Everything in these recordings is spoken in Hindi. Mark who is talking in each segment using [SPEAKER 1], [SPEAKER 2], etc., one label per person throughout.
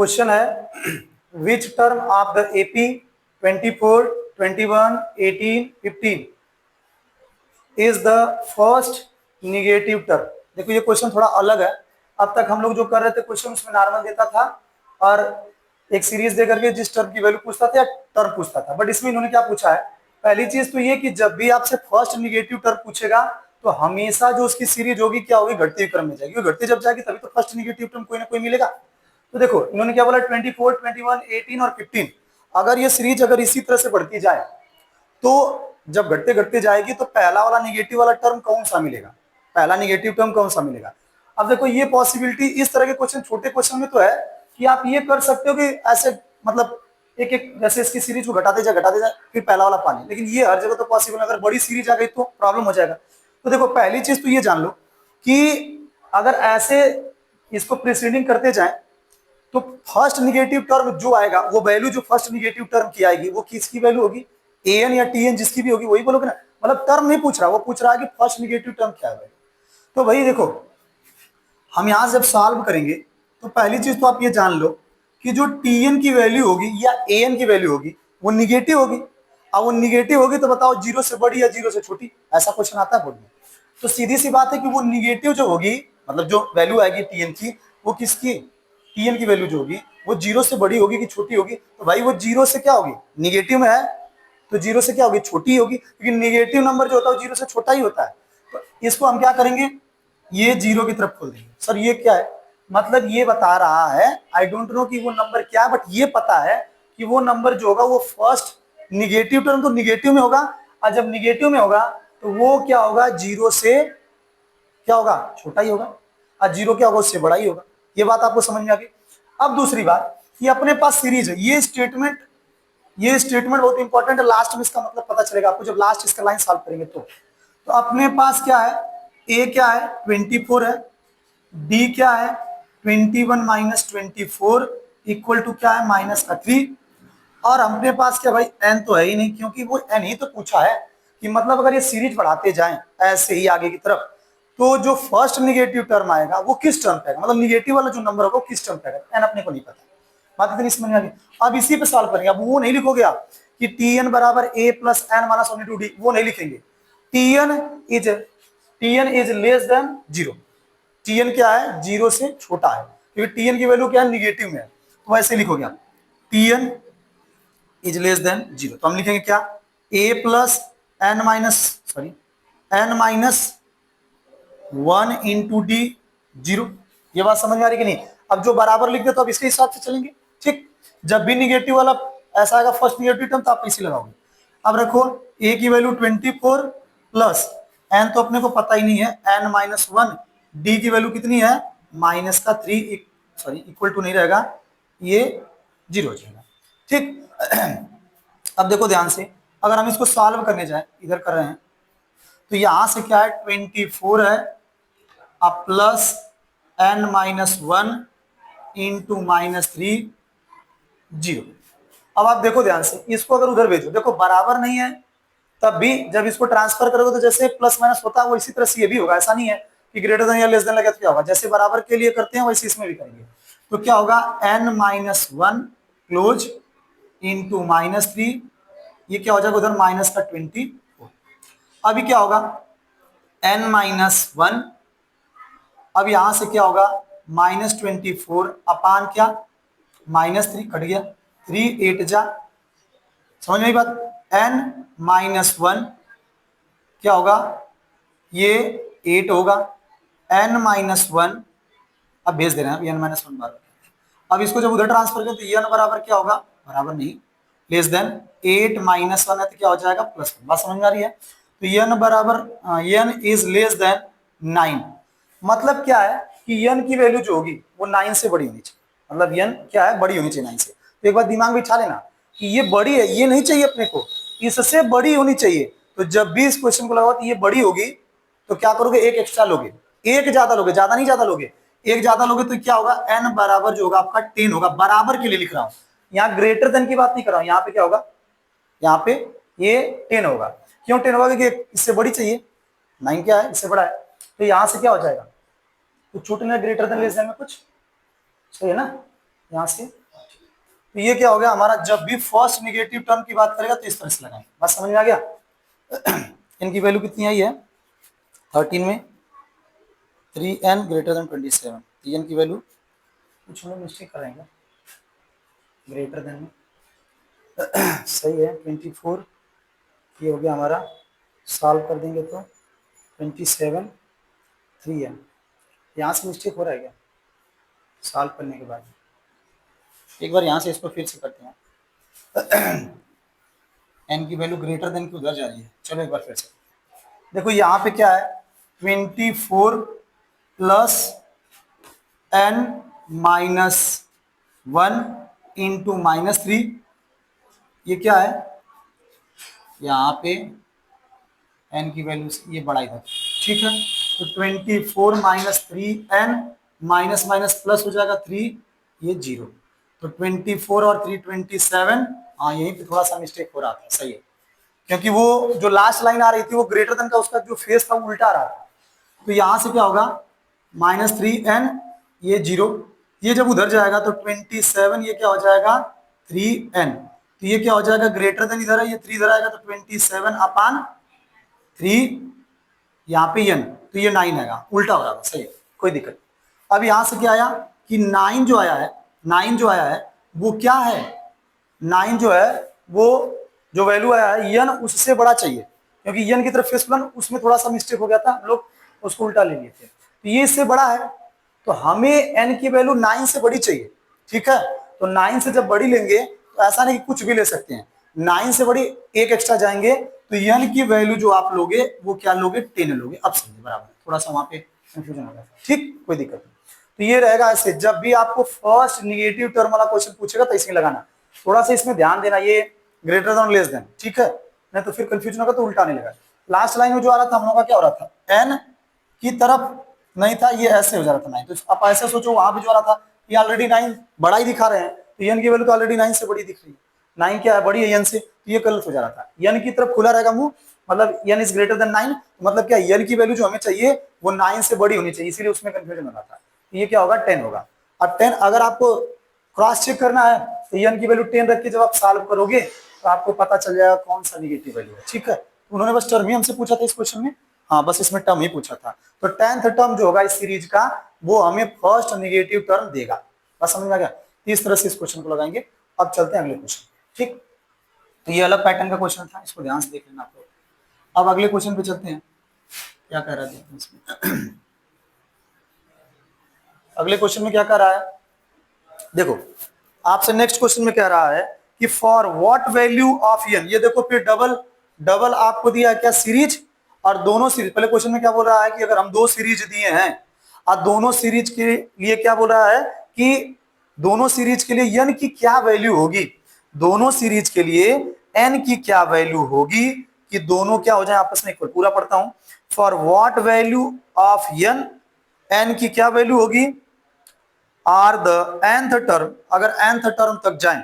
[SPEAKER 1] क्वेश्चन है which term of the AP 24, 21, 18, 15 is the first negative term. देखो ये क्वेश्चन थोड़ा अलग है। अब तक हम लोग जो कर रहे थे क्वेश्चन उसमें नॉर्मल देता था और एक सीरीज दे करके जिस टर्म की वैल्यू पूछता था या टर्म पूछता था, बट इसमें इन्होंने क्या पूछा है, पहली चीज तो ये कि जब भी आपसे फर्स्ट निगेटिव टर्म पूछेगा तो हमेशा जो उसकी सीरीज होगी क्या होगी, घटते क्रम में जाएगी। घटती जब जाएगी तभी तो फर्स्ट निगेटिव टर्म कोई ना कोई मिलेगा। तो देखो इन्होंने क्या बोला 24, 21, 18 और 15, अगर ये सीरीज अगर इसी तरह से बढ़ती जाए तो जब घटते घटते जाएगी तो पहला वाला निगेटिव वाला टर्म कौन सा मिलेगा, पहला निगेटिव टर्म कौन सा मिलेगा। अब देखो ये पॉसिबिलिटी इस तरह के क्वेश्चन, छोटे क्वेश्चन में तो है कि आप ये कर सकते हो कि ऐसे मतलब एक एक जैसे इसकी सीरीज को घटाते जाए फिर पहला वाला पानी, लेकिन ये हर जगह तो पॉसिबल है। अगर बड़ी सीरीज आ गई तो प्रॉब्लम हो जाएगा। तो देखो पहली चीज तो ये जान लो कि अगर ऐसे इसको प्रिसीडिंग करते जाए तो फर्स्ट निगेटिव टर्म जो आएगा वो वैल्यू जो फर्स्ट निगेटिव टर्म की आएगी वो किसकी वैल्यू होगी, एन या टी एन जिसकी भी होगी वही बोलोगे ना। मतलब टर्म नहीं पूछ रहा, वो पूछ रहा है कि फर्स्ट निगेटिव टर्म क्या है। तो भाई देखो हम यहां से जब सॉल्व करेंगे तो पहली चीज तो आप ये जान लो कि जो टी एन की वैल्यू होगी या ए एन की वैल्यू होगी वो निगेटिव होगी। अब वो निगेटिव होगी तो बताओ जीरो से बड़ी या जीरो से छोटी, ऐसा क्वेश्चन आता है बोर्ड में। तो सीधी सी बात है कि वो निगेटिव जो होगी मतलब जो वैल्यू आएगी टी एन की वो किसकी, टी एन की वैल्यू जो होगी वो जीरो से बड़ी होगी कि छोटी होगी। तो भाई वो जीरो से क्या होगी, निगेटिव में है तो जीरो से क्या होगी, छोटी होगी, क्योंकि निगेटिव नंबर जो होता है वो जीरो से छोटा ही होता है। तो इसको हम क्या करेंगे, ये जीरो की तरफ खोल देंगे। सर ये क्या है, मतलब ये बता रहा है, आई डोंट नो कि वो नंबर क्या है, बट ये पता है कि वो नंबर जो होगा वो फर्स्ट निगेटिव टर्म तो निगेटिव में होगा, और जब निगेटिव में होगा तो वो क्या होगा, जीरो से क्या होगा, छोटा ही होगा, और जीरो क्या होगा, उससे बड़ा ही होगा। ये बात आपको समझ में आ गई। अब दूसरी बात कि अपने पास सीरीज है, ये स्टेटमेंट बहुत इंपॉर्टेंट है, लास्ट में इसका मतलब पता चलेगा आपको जब लास्ट इसका लाइन सॉल्व करेंगे। तो अपने पास क्या है, ए क्या है 24 है, डी क्या है 21 माइनस 24 इक्वल टू क्या है माइनस का 3, और अपने पास क्या भाई एन तो है ही नहीं, क्योंकि वो एन ही तो पूछा है कि मतलब अगर ये सीरीज बढ़ाते जाएं ऐसे ही आगे की तरफ तो जो फर्स्ट निगेटिव टर्म आएगा वो किस टर्म पे आएगा, मतलब निगेटिव वाला जो नंबर होगा वो किस टर्म पे आएगा, एन अपने को नहीं पता। बात इतनी समझ में आ गई। अब इसी पे सॉल्व करेंगे। अब वो नहीं लिखोगे आप कि टी एन बराबर ए प्लस एन माइनस 1/2 डी, वो नहीं लिखेंगे। T N is less than zero, T N क्या है, जीरो से छोटा है, क्योंकि टी एन की वैल्यू क्या है, निगेटिव में है, तो वैसे लिखोगे आप T N is less than zero. तो हम लिखेंगे क्या, A plus N minus N minus 1 into D zero. ये बात समझ में आ रही कि नहीं। अब जो बराबर लिख दे तो अब इसके हिसाब से चलेंगे। ठीक, जब भी निगेटिव वाला ऐसा आएगा फर्स्ट निगेटिव टर्म तो आप इसी लगाओगे। अब रखो ए की वैल्यू 24 प्लस एन तो अपने को पता ही नहीं है, एन माइनस 1, डी की वैल्यू कितनी है माइनस का 3, इक्वल टू नहीं रहेगा, ये जीरो हो जाएगा। ठीक अब देखो ध्यान से, अगर हम इसको सॉल्व करने जाए, इधर कर रहे हैं तो यहां से क्या है 24 है अब plus N minus 1 into minus 3 zero. अब आप देखो ध्यान से, इसको अगर उधर भेजो, देखो बराबर नहीं है तब भी जब इसको ट्रांसफर करोगे तो जैसे प्लस माइनस होता है वो इसी तरह से ये भी होगा। ऐसा नहीं है कि ग्रेटर देन या लेस देन लगे तो क्या होगा, जैसे बराबर के लिए करते हैं वैसे इसमें भी करेंगे। तो क्या होगा n minus 1 close into minus 3, ये क्या हो जाएगा उधर माइनस का 24। अभी क्या होगा एन माइनस 1, अब यहां से क्या होगा माइनस 24 अपान क्या माइनस 3, कट गया 3 8 जा, समझ में आई बात। एन माइनस 1 क्या होगा, ये 8 होगा, एन माइनस 1 अब भेज दे रहे हैं एन माइनस 1 बार। अब इसको जब उधर ट्रांसफर करें तो एन बराबर क्या होगा, बराबर नहीं लेस देन 8 माइनस 1 है तो क्या हो जाएगा प्लस 1। बात समझ में आ रही है। तो एन बराबर एन इज लेस देन 9, मतलब क्या है कि एन की वैल्यू जो होगी वो 9 से बड़ी होनी चाहिए, मतलब एन क्या है बड़ी होनी चाहिए 9 से। तो एक बार दिमाग में बिठा लेना कि ये बड़ी है, ये नहीं चाहिए अपने को, इससे बड़ी होनी चाहिए। तो जब भी इस क्वेश्चन को लगाओ तो ये बड़ी होगी तो क्या करोगे, एक एक्स्ट्रा लोगे, एक ज्यादा लोगे, ज्यादा नहीं ज्यादा लोगे, एक ज्यादा लोगे तो क्या होगा एन बराबर जो होगा आपका 10 होगा। बराबर के लिए लिख रहा हूं, यहाँ ग्रेटर देन की बात नहीं कर रहा हूं, यहाँ पे क्या होगा, यहाँ पे ये 10 होगा। क्यों 10 होगा, क्योंकि इससे बड़ी चाहिए, 9 क्या है इससे बड़ा है। तो यहां से क्या हो जाएगा, तो छूटने ग्रेटर देन लेस देन में कुछ सही है ना, यहाँ से। तो ये क्या हो गया हमारा, जब भी फर्स्ट निगेटिव टर्म की बात करेगा तो इस तरह से लगाएंगे। बात समझ में आ गया? इनकी वैल्यू कितनी आई है 13 में, 3n ग्रेटर देन 27, n की वैल्यू कुछ हम लोग मिस्टेक करेंगे, ग्रेटर देन में सही है 24, ये हो गया हमारा, सॉल्व कर देंगे तो 27 3n, यहाँ से मिस्टेक हो रहा है क्या सॉल्व करने के बाद? एक बार यहाँ से इसको फिर से करते हैं। n की वैल्यू ग्रेटर देन की उधर जा रही है, चलो एक बार फिर से देखो, यहाँ पे क्या है 24 प्लस n माइनस 1 इंटू -3, ये क्या है, यहाँ पे n की वैल्यू ये बड़ा इधर, ठीक है। तो 24 minus 3n minus minus plus हो जाएगा 3, ये 0, तो 24 और 3 27, हाँ यहीं पे थोड़ा सा मिस्टेक हो रहा था, सही है, क्योंकि वो जो लास्ट लाइन आ रही थी वो ग्रेटर देन का उसका जो फेस था वो उल्टा आ रहा था। तो यहां से क्या होगा -3n, ये 0, ये जब उधर जाएगा तो 27, ये क्या हो जाएगा 3n, तो ये क्या हो जाएगा ग्रेटर देन इधर है, ये 3 इधर आएगा तो 27/3, यहाँ पे n, तो ये 9 आएगा, उल्टा हो रहा था, सही है, कोई दिक्कत। अब यहां से क्या आया कि 9 जो आया है, 9 जो आया है वो क्या है, 9 जो है वो जो वैल्यू आया है n उससे बड़ा चाहिए, क्योंकि n की तरफ फेस प्लान उसमें थोड़ा सा मिस्टेक हो गया था, हम लोग उसको उल्टा ले लिए थे, तो ये इससे बड़ा है, तो हमें n की वैल्यू 9 से बड़ी चाहिए, ठीक है। तो 9 से जब बड़ी लेंगे तो ऐसा नहीं कि कुछ भी ले सकते हैं, 9 से बड़ी एक एक्स्ट्रा जाएंगे, तो n की वैल्यू जो आप लोगे वो क्या लोगे 10 लोगे। अब समझे बराबर, थोड़ा सा वहां पे कंफ्यूजन हो गया, ठीक, कोई दिक्कत नहीं। तो ये रहेगा ऐसे, जब भी आपको फर्स्ट निगेटिव टर्म वाला क्वेश्चन पूछेगा तो इसमें लगाना, थोड़ा सा इसमें ध्यान देना, ये ग्रेटर देन लेस देन, ठीक है, नहीं तो फिर कंफ्यूजन होगा तो उल्टा नहीं लगा। लास्ट लाइन में जो आ रहा था हम लोग का क्या हो रहा था, एन की तरफ नहीं था, ये ऐसे हो जा रहा था 9, तो आप ऐसे सोचो वहां भी जो आ रहा था ये ऑलरेडी 9 बड़ा ही दिखा रहे हैं, तो एन की वैल्यू तो ऑलरेडी 9 से बड़ी दिख रही है, 9 क्या है बड़ी है एन से, तो ये गलत हो जा रहा था, एन की तरफ खुला रहेगा मुंह, मतलब एन इज ग्रेटर देन 9, मतलब क्या एन की वैल्यू जो हमें चाहिए वो 9 से बड़ी होनी चाहिए, इसीलिए उसमें कंफ्यूजन हो रहा था। ये क्या होगा 10 होगा। अब 10 अगर आपको क्रॉस चेक करना है तो एन की वैल्यू 10 रख के जब आप सॉल्व करोगे तो आपको पता चल जाएगा कौन सा निगेटिव वैल्यू है, ठीक है। उन्होंने बस टर्म ही हमसे पूछा था इस क्वेश्चन में, हाँ बस इसमें टर्म ही पूछा था, तो 10th टर्म जो होगा इस सीरीज का वो हमें फर्स्ट निगेटिव टर्म देगा। बस समझ में आ गया, इस तरह से इस क्वेश्चन को लगाएंगे। अब चलते हैं अगले क्वेश्चन, ठीक, तो ये अलग पैटर्न का क्वेश्चन था, इसको ध्यान से देख लेना आप लोग। अब अगले क्वेश्चन पे चलते हैं, क्या कह रहा है इसमें। अगले क्वेश्चन में क्या कह रहा है, देखो आपसे नेक्स्ट क्वेश्चन में कह रहा है कि for what value of n, ये देखो फिर डबल डबल आपको दिया है क्या सीरीज, और दोनों सीरीज, पहले क्वेश्चन में क्या बोल रहा है कि अगर हम दो सीरीज दिए हैं और दोनों सीरीज के लिए क्या बोल रहा है कि दोनों सीरीज के लिए एन की क्या वैल्यू होगी, दोनों सीरीज के लिए एन की क्या वैल्यू होगी कि दोनों क्या हो जाए आपस में इक्वल। पूरा पढ़ता हूं, for what value of n, n की क्या वैल्यू होगी, आर द nth टर्म, अगर nth टर्म तक जाएं,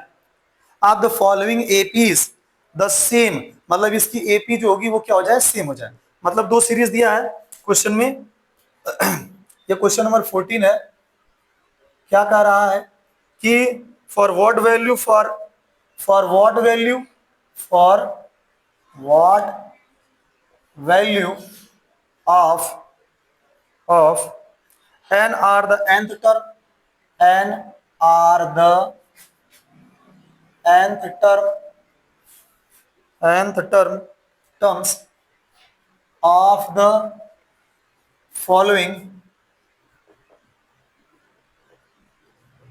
[SPEAKER 1] आप the following APs the same, मतलब इसकी एपी जो होगी वो क्या हो जाए सेम हो जाए, मतलब दो सीरीज दिया है क्वेश्चन में। ये क्वेश्चन नंबर 14 है, क्या कह रहा है कि for what value, for what value, for what value of n are the nth term, n are the nth terms of the following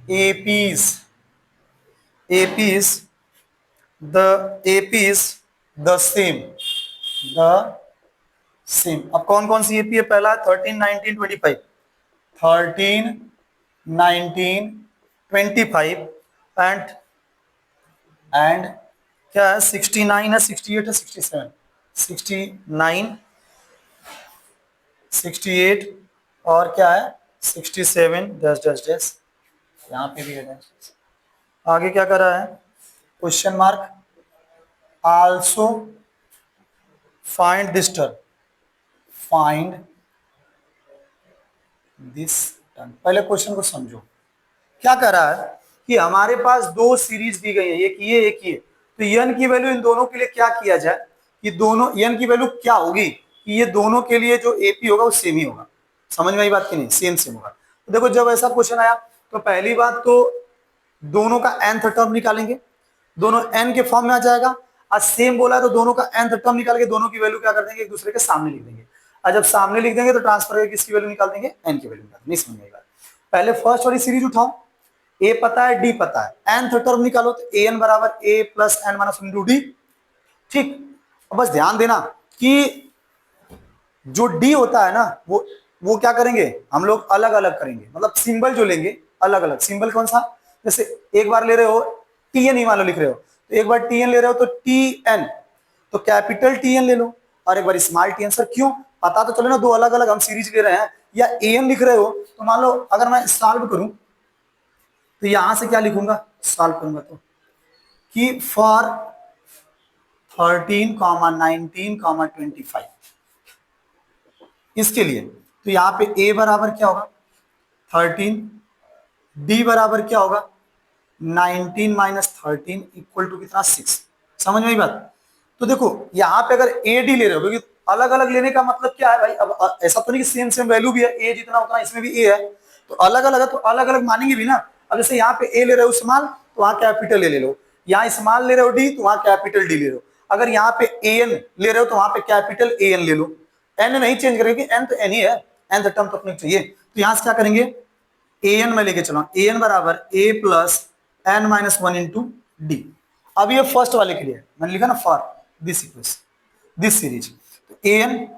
[SPEAKER 1] APs, the same। अब कौन कौन सी एपी है, पहला 13 19 25, 13 19 25 एंड क्या है 69 है, 68 है, 67, 69 68 और क्या है 67 डैश डैश डैश, यहाँ पे भी है डैश। आगे क्या कर रहा है, question mark, also find this term, find this term. पहले क्वेश्चन को समझो, क्या कर रहा है कि हमारे पास दो सीरीज दी गई है, एक ये एक ये, तो n की वैल्यू इन दोनों के लिए क्या किया जाए कि दोनों n की वैल्यू क्या होगी कि ये दोनों के लिए जो AP होगा वो सेम ही होगा। समझ में आई बात की नहीं, सेम सेम होगा। तो देखो जब ऐसा क्वेश्चन आया तो पहली बात तो दोनों का nth टर्म निकालेंगे, दोनों n के फॉर्म में आ जाएगा। आज सेम बोला है तो दोनों का nth टर्म निकाल के दोनों की वैल्यू क्या कर देंगे, एक दूसरे के सामने लिख देंगे। और जब सामने लिख देंगे तो ट्रांसफर करके किसकी वैल्यू निकाल देंगे, n की वैल्यू निकाल देंगे। नहीं समझ में आएगा। पहले फर्स्ट वाली सीरीज उठाओ, a पता है d पता है, nth टर्म निकालो तो an बराबर a plus n minus one into D. ठीक, अब बस ध्यान देना कि जो d होता है ना वो क्या करेंगे हम लोग अलग अलग करेंगे, मतलब सिंबल जो लेंगे अलग अलग। सिंबल कौन सा, जैसे एक बार ले रहे हो tn ही मान लो लिख रहे हो, तो एक बार tn ले रहे हो तो tn, तो कैपिटल tn ले लो, और एक बार स्मॉल tn। सर क्यों, पता तो चले ना दो अलग अलग हम सीरीज ले रहे हैं, या an लिख रहे हो तो मान लो अगर मैं सॉल्व करूं तो यहां से क्या लिखूंगा, सॉल्व करूंगा तो कि फॉर 13, 19, 25 इसके लिए, तो यहाँ पे a बराबर क्या होगा 13, d बराबर क्या होगा 19 माइनस 13 इक्वल टू कितना 6। समझ में आई बात। तो देखो यहाँ पे अगर ए डी ले रहे हो, क्योंकि अलग अलग लेने का मतलब क्या है भाई, अब ऐसा तो नहीं कि सेम सेम वैल्यू भी है, ए जितना उतना इसमें भी ए है, तो अलग अलग है तो अलग अलग मानेंगे भी ना। अब जैसे यहाँ पे ए ले रहे हो स्मॉल तो वहां कैपिटल ए ले लो, यहाँ स्मॉल ले रहे हो डी तो वहां कैपिटल डी ले लो, अगर यहाँ पे ए एन ले रहे हो तो वहां पे कैपिटल ए एन ले लो। एन नहीं चेंज करेंगे, एन तो एन ही है, एन टर्म तो अपने चाहिए। तो यहाँ से क्या करेंगे, ए एन में लेके चलो, ए एन बराबर ए plus N minus one into D. अब ये फर्स्ट वाले के लिए मैंने लिखा ना for this equation this series, तो ए एन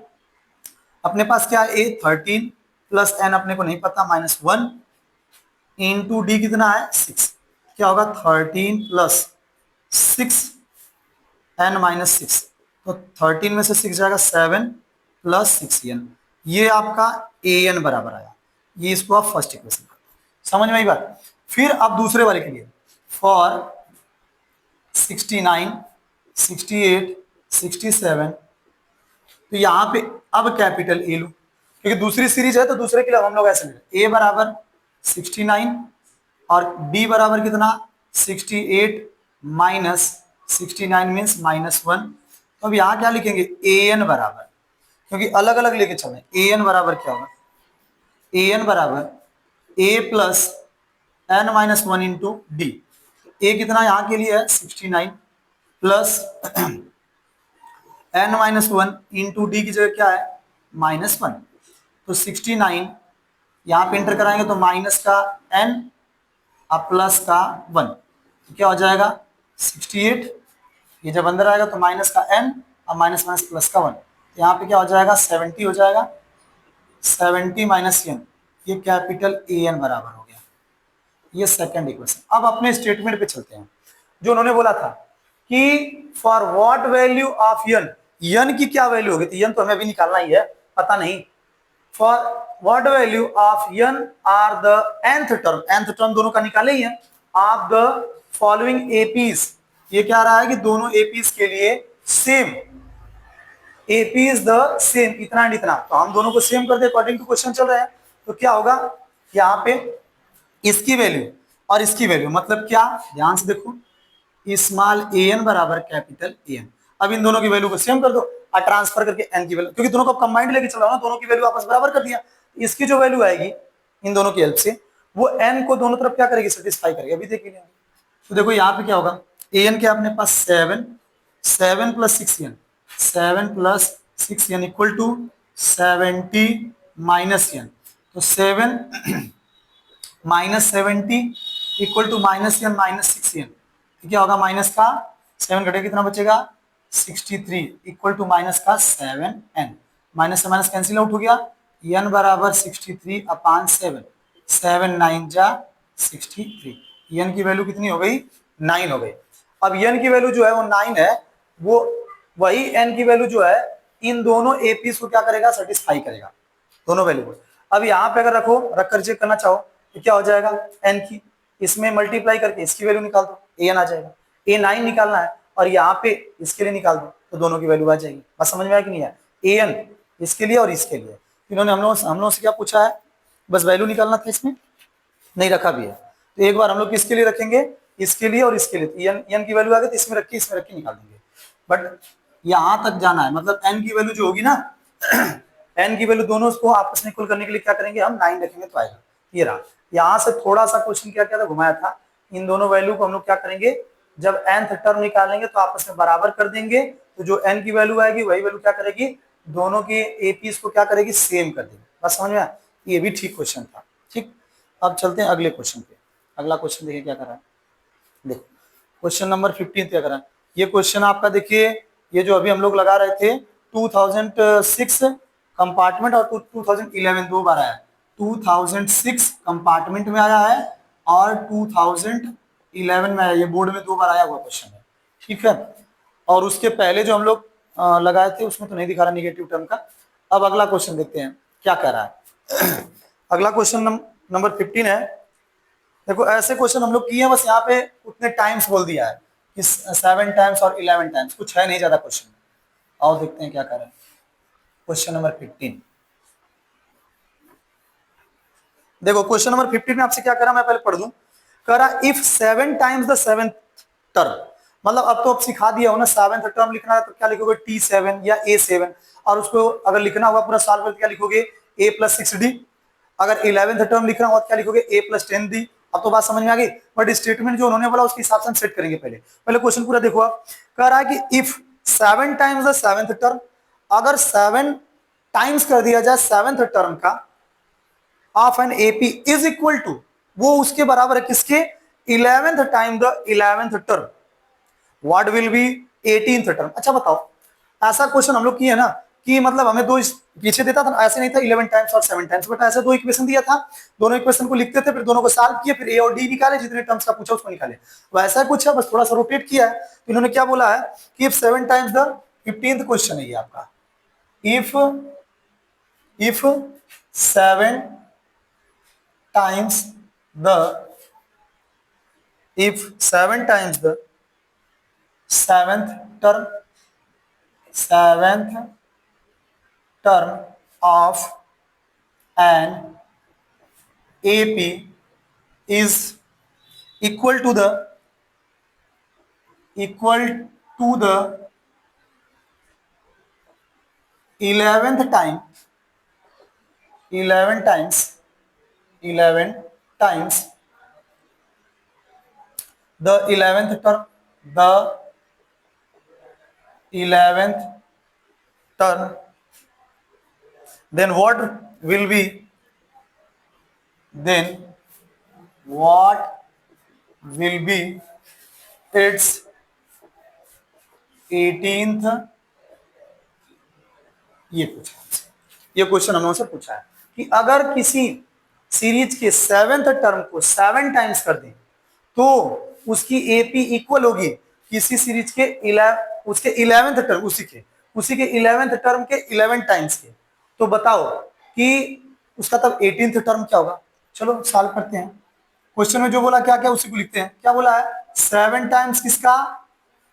[SPEAKER 1] अपने पास क्या है, ए 13 प्लस एन अपने को नहीं पता माइनस वन इंटू डी कितना है 6, क्या होगा 13 प्लस 6 एन माइनस 6, तो 13 में से 6 जाएगा 7 प्लस 6 एन, ये आपका ए एन बराबर आया। ये इसको आप फर्स्ट इक्वेशन समझ में आई बात। फिर अब दूसरे वाले के लिए फॉर 69, 68, 67, तो यहां पे अब कैपिटल ए लो, क्योंकि दूसरी सीरीज है तो दूसरे के लिए हम लोग ऐसे ले, ए बराबर 69 और बी बराबर कितना 68 माइनस 69 मीन्स माइनस वन। तो अब यहाँ क्या लिखेंगे ए एन बराबर, क्योंकि अलग अलग लेके चले, ए एन बराबर क्या होगा, ए एन बराबर ए plus N minus one into D. A कितना यहाँ के लिए है 69 plus N minus one into D की जगह क्या है माइनस वन, तो 69 यहाँ पे इंटर कराएंगे तो माइनस का एन और प्लस का वन, तो क्या हो जाएगा 68, ये जब अंदर आएगा तो माइनस का एन और माइनस माइनस प्लस का वन, तो यहाँ पे क्या हो जाएगा 70 हो जाएगा, 70 माइनस एन, ये कैपिटल ए एन बराबर हो गया। ये सेकंड इक्वेशन। अब अपने स्टेटमेंट पे चलते हैं, जो उन्होंने बोला था कि फॉर व्हाट वैल्यू ऑफ यन, यन की क्या वैल्यू होगी, तो यन तो हमें अभी निकालना ही है, पता नहीं। For what value of n are the nth term, nth term दोनों का निकाले ही है, ऑफ द फॉलोइंग एपीज, ये क्या रहा है कि दोनों एपीज के लिए same, AP is the same इतना एंड इतना, तो हम दोनों को सेम कर दे अकॉर्डिंग टू क्वेश्चन चल रहा है। तो क्या होगा यहाँ पे इसकी वैल्यू और इसकी वैल्यू, मतलब क्या, ध्यान से देखो, स्मॉल ए एन बराबर कैपिटल ए एन। अब इन दोनों की वैल्यू को सेम कर दो और ट्रांसफर करके एन की वैल्यू, क्योंकि दोनों को कंबाइंड लेके चला ना, दोनों की वैल्यू आपस बराबर कर दिया, इसकी जो वैल्यू आएगी इन दोनों की हेल्प से वो एन को दोनों तरफ क्या करेगी सेटिस्फाई करेगी। अभी देखिए तो देखो यहाँ पे क्या होगा, ए एन के अपने पास 7, 7 plus 6 n, 7 plus 6 n equal to 70 minus n, तो 7 minus 70 equal to minus N minus 6 n, क्या होगा माइनस का 7 घटे कितना बचेगा 63 इक्वल टू माइनस का 7 एन, माइनस से माइनस कैंसिल आउट हो गया, एन बराबर 63 अपान 7, 7 9 जा 63, एन की वैल्यू कितनी हो गई 9 हो गई। अब एन की वैल्यू जो है वो 9 है, वो वही एन की वैल्यू जो है इन दोनों एपीस को क्या करेगा सेटिस्फाई करेगा दोनों वैल्यू को। अब यहाँ पे अगर रखो, रख कर चेक करना चाहो तो क्या हो जाएगा, एन की इसमें मल्टीप्लाई करके इसकी वैल्यू निकाल दो, ए एन आ जाएगा, ए 9 निकालना है और यहाँ पे इसके लिए निकाल दो तो दोनों की वैल्यू आ जाएगी। बस समझ में आया कि नहीं है, ए एन इसके लिए और इसके लिए, इन्होंने हम लोगों से क्या पूछा है, बस वैल्यू निकालना था, इसमें नहीं रखा भी है। तो एक बार हम लोग किसके लिए रखेंगे, इसके लिए और इसके लिए, एन की वैल्यू आ गई तो इसमें रख के निकाल देंगे। बट यहां तक जाना है, मतलब एन की वैल्यू जो होगी ना एन की वैल्यू दोनों को आपस में इक्वल करने के लिए क्या करेंगे हम, 9 रखेंगे तो आएगा। ये रहा, यहाँ से थोड़ा सा क्वेश्चन क्या क्या था, घुमाया था। इन दोनों वैल्यू को हम लोग क्या करेंगे, जब nth टर्म निकालेंगे तो आपस में बराबर कर देंगे, तो जो n की वैल्यू आएगी वही वैल्यू क्या करेगी, दोनों के एपीज को क्या करेगी, सेम कर देगी। बस समझ में आया, ये भी ठीक क्वेश्चन था। ठीक, अब चलते हैं अगले क्वेश्चन पे। अगला क्वेश्चन देखिए क्या कर रहा है, देखो क्वेश्चन नंबर 15 क्या कर रहा है। ये क्वेश्चन आपका देखिए, ये जो अभी हम लोग लगा रहे थे 2006 कंपार्टमेंट और 2011 दो बार आया है। 2006 कंपार्टमेंट में आया है और 2011 में आया, ये बोर्ड में दो बार आया हुआ क्वेश्चन है। ठीक है, और उसके पहले जो हम लोग लगाए थे उसमें तो नहीं दिखा रहा निगेटिव टर्म का। अब अगला क्वेश्चन देखते हैं क्या कह रहा है। अगला क्वेश्चन नंबर 15 है। देखो ऐसे क्वेश्चन हम लोग किए हैं, बस यहाँ पे उतने टाइम्स बोल दिया है कि 7 टाइम्स और 11 टाइम्स, कुछ है नहीं ज्यादा क्वेश्चन। आओ देखते हैं क्या कर रहे हैं। क्वेश्चन नंबर 15, देखो क्वेश्चन नंबर 15 में आपसे क्या करा, मैं पहले पढ़ दूं। कह रहा if 7 times the 7th term, मतलब अब तो अब सिखा दिया हो ना, 7th टर्म लिखना है तो क्या लिखोगे, T7 या A7, और उसको अगर लिखना होगा पूरा साल भर क्या लिखोगे, A+6D। अगर 11th टर्म लिखना होगा तो क्या लिखोगे, A+10D। अब तो बात समझ में आ गई, बट स्टेटमेंट जो उन्होंने बोला उसके हिसाब से हम सेट करेंगे। पहले पहले क्वेश्चन पूरा देखो आप। कह रहा है कि if 7 times the 7th term, अगर 7 टाइम्स कर दिया जाए 7th टर्म का of n AP is equal to, वो उसके बराबर है किसके, 11th time the 11th term, what will be 18th term. अच्छा बताओ, ऐसा क्वेश्चन हम लोग किए ना कि मतलब हमें दो पीछे देता था, ऐसे नहीं था 11 टाइम्स और 7 टाइम्स, बट ऐसे दो इक्वेशन दिया था, दोनों इक्वेशन को लिखते थे, फिर दोनों को सॉल्व किए, फिर ए और डी निकाले, जितने टर्म्स का पूछा उसको निकाले। वैसा कुछ है, बस थोड़ा सा रोटेट किया है। तो इन्होंने क्या बोला है कि if 7 times the 15th question है ये आपका, if 7 times the, if 7 times the seventh term, seventh term of an AP is equal to the 11th time, 11 times the 11th term, the 11th term, then what will be, its 18th, ये पूछा, ये क्वेश्चन हम लोगों से पूछा है कि अगर किसी सीरीज के 7th टर्म को 7 टाइम्स कर दें तो उसकी एपी इक्वल होगी किसी सीरीज के 11th टर्म, उसी के 11th टर्म के 11 टाइम्स के। तो बताओ कि उसका तब 18th टर्म क्या होगा। चलो सॉल्व करते हैं। क्वेश्चन में जो बोला क्या क्या उसी को लिखते हैं। क्या बोला है, 7 टाइम्स किसका,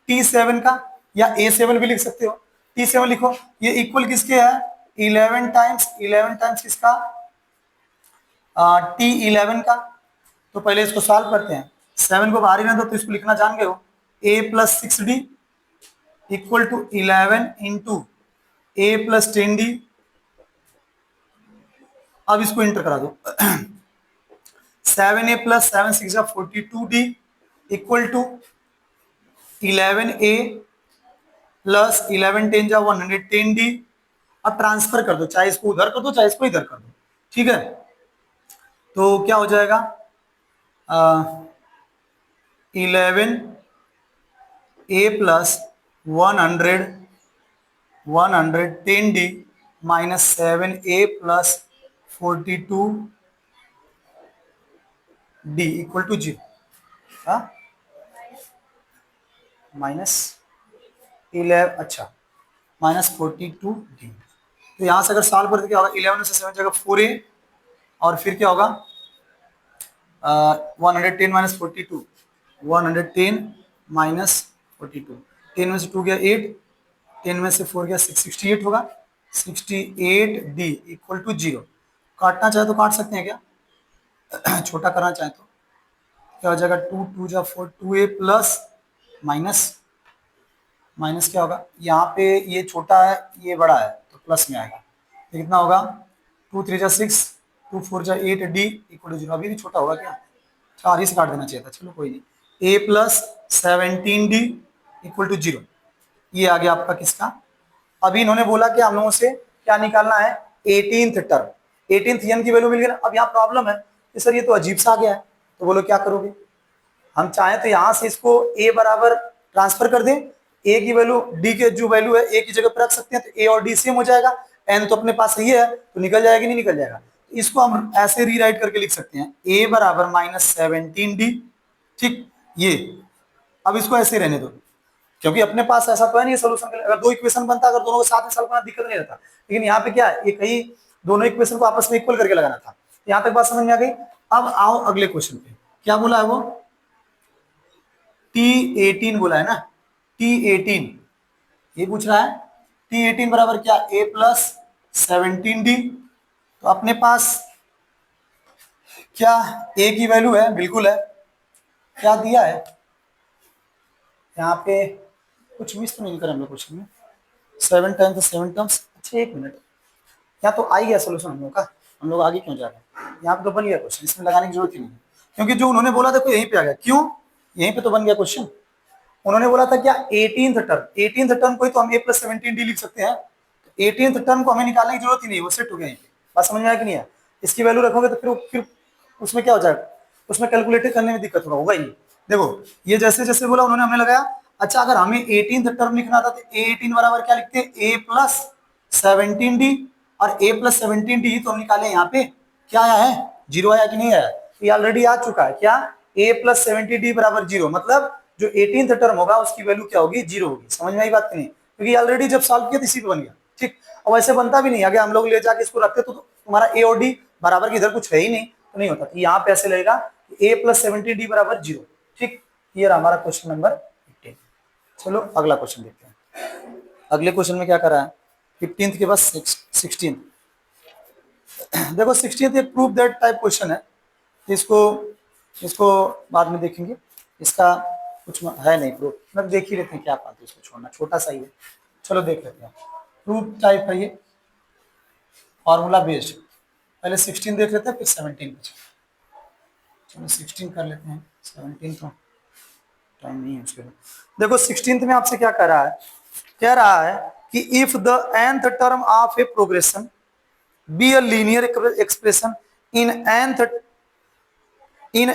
[SPEAKER 1] T7 का, या A7 भी लिख सकते हो, T7 लिखो। ये इक्वल किसके है, 11 टाइम्स किसका, T11 का। तो पहले इसको सॉल्व करते हैं। 7 को बाहर ही रहने दो, तो इसको लिखना जान गए हो, A+6D equal to 11 into A+10D। अब इसको इंटर करा दो। 7A + 7 6 42D equal to 11A plus 11 10 जा 110D। अब ट्रांसफर कर दो, चाहे इसको उधर कर दो चाहे इसको इधर कर दो, ठीक है। तो क्या हो जाएगा, 11A plus 110D minus 7A plus 42D equal to 0, minus 11, अच्छा माइनस 42D। तो यहाँ से अगर सॉल्व करते क्या होगा, 11 से 7 जगह 4A, और फिर क्या होगा 110 माइनस 42, 110 माइनस 42, 10 में से 2 गया 8, 10 में से 4 गया 6, 68 होगा। 68D equal to 0। काटना चाहे तो काट सकते हैं क्या, छोटा करना चाहे तो। क्या हो जाएगा, 2 2 जा 4, 2a प्लस माइनस माइनस क्या होगा, यहाँ पे ये छोटा है ये बड़ा है तो प्लस में आएगा, तो कितना होगा 2 3 जा 6, 2 4 जा 8 डी इक्वल टू 0। अभी भी छोटा होगा क्या, 4 ही से काट देना चाहिए था, चलो कोई नहीं। a plus 17d equal to 0, ये आ गया आपका किसका। अभी इन्होंने बोला कि हम लोगों से क्या निकालना है, 18th टर्म, 18th n की वैल्यू मिल गई ना। अब यहाँ प्रॉब्लम है कि सर ये तो अजीब सा आ गया है, तो बोलो क्या करोगे। हम चाहें तो यहाँ से इसको a बराबर ट्रांसफर कर दें, a की वैल्यू d के जो वैल्यू है a की जगह पर रख सकते हैं, तो a और d सेम हो जाएगा, n तो अपने पास सही है तो निकल जाएगा कि नहीं निकल जाएगा। तो इसको हम ऐसे रीराइट करके लिख सकते हैं, a बराबर -17d, ठीक ये। अब इसको ऐसे रहने दो, क्योंकि अपने पास ऐसा तो है नहीं सोल्यूशन के लिए, अगर दो इक्वेशन बनता अगर दोनों को साथ में सॉल्व करना दिक्कत नहीं रहता, लेकिन यहाँ पे क्या है, एक ही दोनों इक्वेशन को आपस में इक्वल करके लगाना था। यहाँ तक बात समझ में आ गई। अब आओ अगले क्वेश्चन पे, क्या बोला है वो, T18 बोला है ना, T18 ये पूछ रहा है, T18 बराबर क्या, a प्लस 17d। तो अपने पास क्या a की वैल्यू है, बिल्कुल है, क्या दिया है यहाँ पे, कुछ मिस तो नहीं करें हम लोग क्वेश्चन में, 7 टाइम्स 7 टर्म्स। अच्छा एक मिनट, यहाँ तो आ ही गया सोल्यूशन हम लोग का, हम लोग आगे क्यों जा रहे हैं, यहाँ पे तो बन गया क्वेश्चन, इसमें लगाने की जरूरत ही नहीं है, क्योंकि जो उन्होंने बोला देखो यहीं पे आ गया, क्यों यहीं पे तो बन गया क्वेश्चन। उन्होंने बोला था क्या 18th टर्म, 18th टर्म को ही तो हम a प्लस 17d लिख सकते हैं, 18th टर्म को हमें निकालने की जरूरत ही नहीं है, वो सेट हो गया यहीं पे। बात समझ में आया कि नहीं है, इसकी वैल्यू रखोगे तो फिर उसमें क्या हो जाएगा, उसमें कैलकुलेट करने में दिक्कत होगा ही नहीं। देखो ये जैसे जैसे बोला उन्होंने हमें लगाया। अच्छा अगर हमें 18th टर्म लिखना था तो a18 बराबर क्या लिखते हैं, a प्लस 17d, और a प्लस 17d तो हम निकाले यहाँ पे क्या आया है, 0 आया कि नहीं आया, ये ऑलरेडी आ चुका है क्या, a प्लस 70d बराबर 0, मतलब जो 18th टर्म होगा उसकी वैल्यू क्या होगी, 0 होगी। समझ में आई बात नहीं, क्योंकि ऑलरेडी जब सॉल्व किया तो इसी पे बन गया, ठीक। और वैसे बनता भी नहीं, अगर हम लोग ले जाके इसको रखते तो तुम्हारा a और d बराबर की इधर कुछ है ही नहीं तो नहीं होता, तो यहाँ पे ऐसे लगेगा a प्लस 70d बराबर 0, ठीक। ये रहा हमारा क्वेश्चन नंबर 15। चलो अगला क्वेश्चन देखते हैं। अगले क्वेश्चन में क्या कर रहा है, 15th के बाद 16th। देखो 16th एक प्रूफ दैट टाइप क्वेश्चन है, इसको इसको बाद में देखेंगे, इसका कुछ है नहीं प्रूफ, मतलब देख ही लेते हैं क्या बात है, इसको छोड़ना छोटा सा ही है, चलो देख लेते हैं। प्रूफ टाइप है ये, फॉर्मूला बेस्ड। पहले 16 देख लेते हैं फिर 17 पे चलो 16 कर लेते हैं, 17 तो टाइम नहीं है उसके लिए। देखो 16th में आपसे क्या कह रहा है, कह रहा है कि if the nth term of A progression B a linear expression in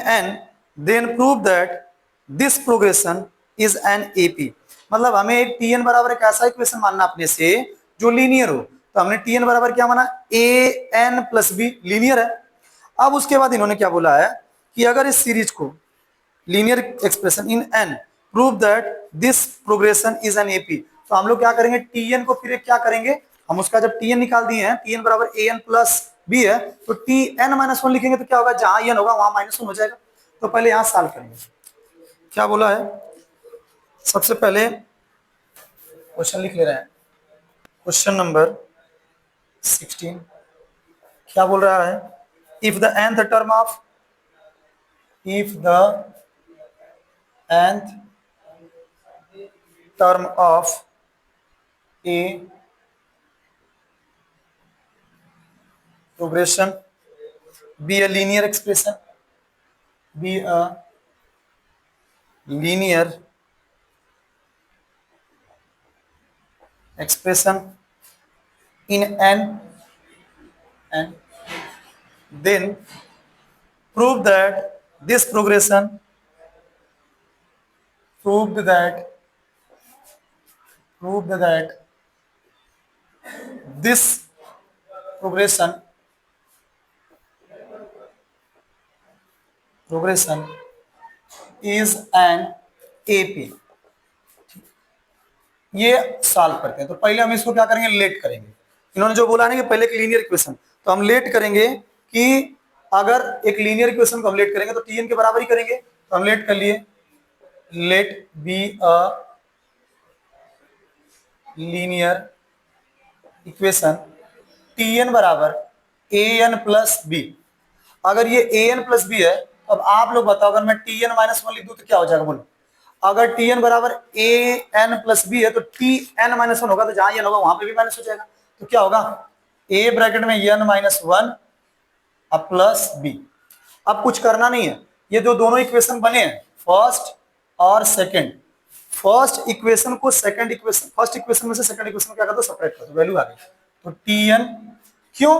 [SPEAKER 1] n, then prove that this progression is an AP। मतलब हमें एक Tn बराबर एक ऐसा इक्वेशन मानना अपने से जो लीनियर हो, तो हमने Tn बराबर क्या माना, an प्लस बी, लीनियर है। अब उसके बाद इन्होंने क्या बोला है कि अगर इस सीरीज को linear expression in n prove that this progression is an AP, तो हम लोग क्या करेंगे, Tn को फिर क्या करेंगे, हम उसका जब Tn निकाल दिए हैं, Tn बराबर an प्लस बी है, तो Tn-1 लिखेंगे तो क्या होगा, जहां n होगा वहां -1 हो जाएगा। तो पहले यहां सॉल्व करेंगे, क्या बोला है, सबसे पहले क्वेश्चन लिख ले रहे हैं, क्वेश्चन नंबर 16 क्या बोल रहा है, if the nth term of, if the nth term of a progression be a linear expression, be a linear expression in n, and then prove that this progression, proved that this progression is an AP। ये सॉल्व करते हैं, तो पहले हम इसको क्या करेंगे, लेट करेंगे। इन्होंने जो बोला ना कि पहले एक लीनियर इक्वेशन, तो हम लेट करेंगे कि अगर एक लीनियर इक्वेशन को हम लेट करेंगे तो Tn के बराबर ही करेंगे, तो हम लेट कर लिए, let be a linear equation Tn बराबर an प्लस बी। अगर ये an प्लस बी है अब आप लोग बताओ, अगर मैं टी एन माइनस वन लिख दूं तो क्या हो जाएगा, बोलो। अगर टी एन बराबर ए एन प्लस बी है तो टी एन माइनस वन होगा, तो जहां एन होगा वहां पे भी माइनस हो जाएगा, तो क्या होगा, ए ब्रैकेट में एन माइनस वन अब प्लस बी। अब कुछ करना नहीं है, ये जो दोनों इक्वेशन बने हैं फर्स्ट और सेकंड, फर्स्ट इक्वेशन को सेकंड इक्वेशन, फर्स्ट इक्वेशन में से सेकंड इक्वेशन को क्या कर दो, सेपरेट कर दो, वैल्यू आ गई। तो टी एन, क्यों,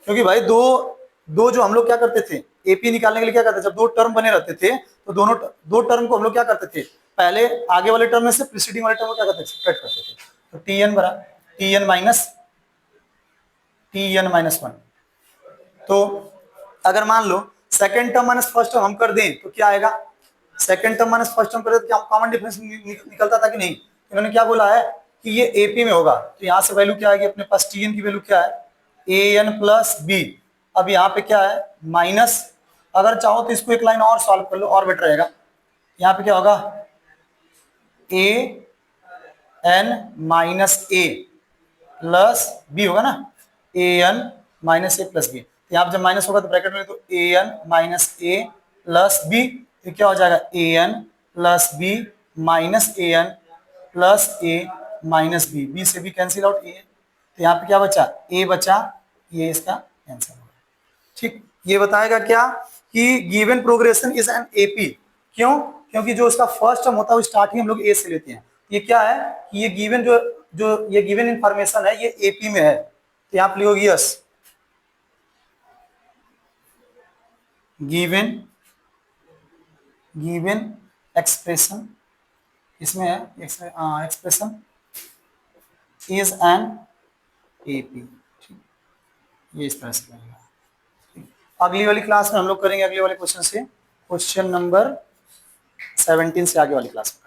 [SPEAKER 1] क्योंकि भाई दो दो जो हम लोग क्या करते थे, एपी निकालने के लिए क्या करते थे, जब दो टर्म बने रहते थे तो दोनों दो टर्म को हम लोग क्या करते थे, पहले आगे वाले टर्म में से प्रीसीडिंग वाले टर्म को क्या करते थे, सेपरेट करते थे। तो टी एन बरा टी एन माइनस वन। तो अगर मान लो second term minus first term हम कर दें तो क्या आएगा, second term minus first term कर दे तो क्या कॉमन डिफरेंस निकलता था कि नहीं। इन्होंने क्या बोला है कि ये एपी में होगा, तो यहाँ से वैल्यू क्या आएगी, अपने पास टी एन की वैल्यू क्या है, ए एन प्लस बी। अब यहाँ पे क्या है माइनस, अगर चाहो तो इसको एक लाइन और सॉल्व कर लो और बेटर रहेगा। यहाँ पे क्या होगा, A N minus A plus B होगा ना, A N minus A plus B. यहाँ पे जब माइनस होगा तो ब्रैकेट में तो A N minus A plus B, तो क्या हो जाएगा, A N plus B minus A N plus A minus B, B से बी कैंसिल आउट, ए, तो यहाँ पे क्या बचा, ए बचा, ये इसका आंसर होगा। ठीक, ये बताएगा क्या कि given progression is an AP, क्यों, क्योंकि जो उसका फर्स्ट टर्म होता है वो स्टार्टिंग हम लोग ए से लेते हैं। ये क्या है कि ये गिवन जो जो ये गिवन इंफॉर्मेशन है ये एपी में है, तो यहाँ पे लिखोगे यस, गिवन एक्सप्रेशन, इसमें है एक्सप्रेशन इज एन एपी। ये इस तरह से लगेगा। अगली वाली क्लास में हम लोग करेंगे अगले वाले क्वेश्चन से, क्वेश्चन नंबर 17 से आगे वाली क्लास में।